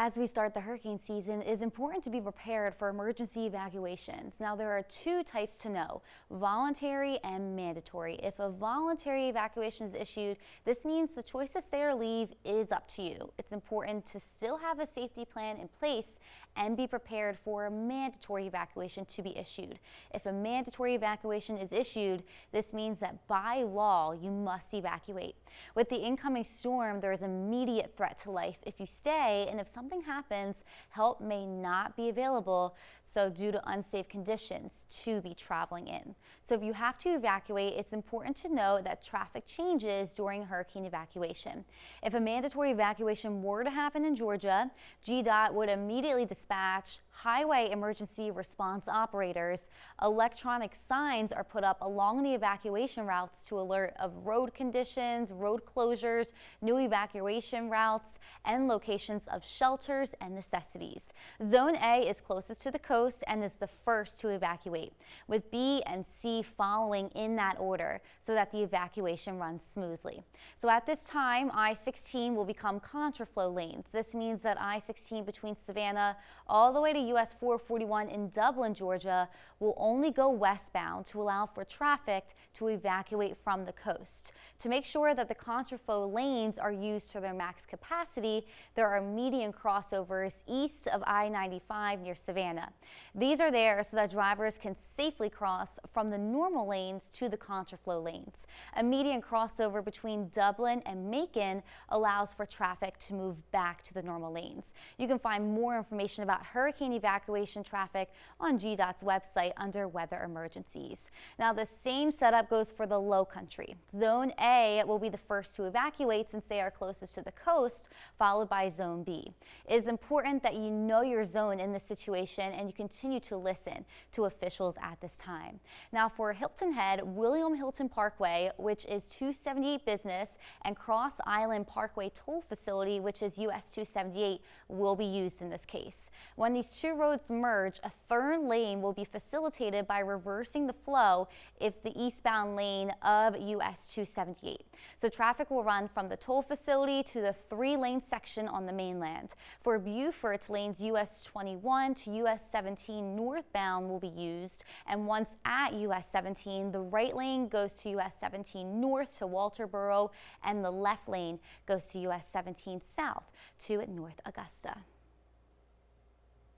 As we start the hurricane season, it is important to be prepared for emergency evacuations. Now, there are two types to know: voluntary and mandatory. If a voluntary evacuation is issued, this means the choice to stay or leave is up to you. It's important to still have a safety plan in place and be prepared for a mandatory evacuation to be issued. If a mandatory evacuation is issued, this means that by law you must evacuate. With the incoming storm, there is immediate threat to life if you stay, and if something happens, help may not be available, so due to unsafe conditions to be traveling in. So if you have to evacuate, it's important to know that traffic changes during a hurricane evacuation. If a mandatory evacuation were to happen in Georgia, GDOT would immediately dispatch highway emergency response operators. Electronic signs are put up along the evacuation routes to alert of road conditions, road closures, new evacuation routes, and locations of shelters and necessities. Zone A is closest to the coast and is the first to evacuate, with B and C following in that order so that the evacuation runs smoothly. So at this time, I-16 will become contraflow lanes. This means that I-16 between Savannah all the way to US 441 in Dublin, Georgia, will only go westbound to allow for traffic to evacuate from the coast. To make sure that the contraflow lanes are used to their max capacity, there are median crossovers east of I-95 near Savannah. These are there so that drivers can safely cross from the normal lanes to the contraflow lanes. A median crossover between Dublin and Macon allows for traffic to move back to the normal lanes. You can find more information about hurricane evacuation traffic on GDOT's website under weather emergencies. Now, the same setup goes for the low country. Zone A will be the first to evacuate since they are closest to the coast, followed by Zone B. It is important that you know your zone in this situation and you continue to listen to officials at this time. Now, for Hilton Head, William Hilton Parkway, which is 278 Business, and Cross Island Parkway Toll Facility, which is US 278, will be used in this case. When these two roads merge, a third lane will be facilitated by reversing the flow if the eastbound lane of US 278. So traffic will run from the toll facility to the 3-lane section on the mainland. For Beaufort, lanes US 21 to US 17 northbound will be used, and once at US 17, the right lane goes to US 17 north to Walterboro, and the left lane goes to US 17 south to North Augusta.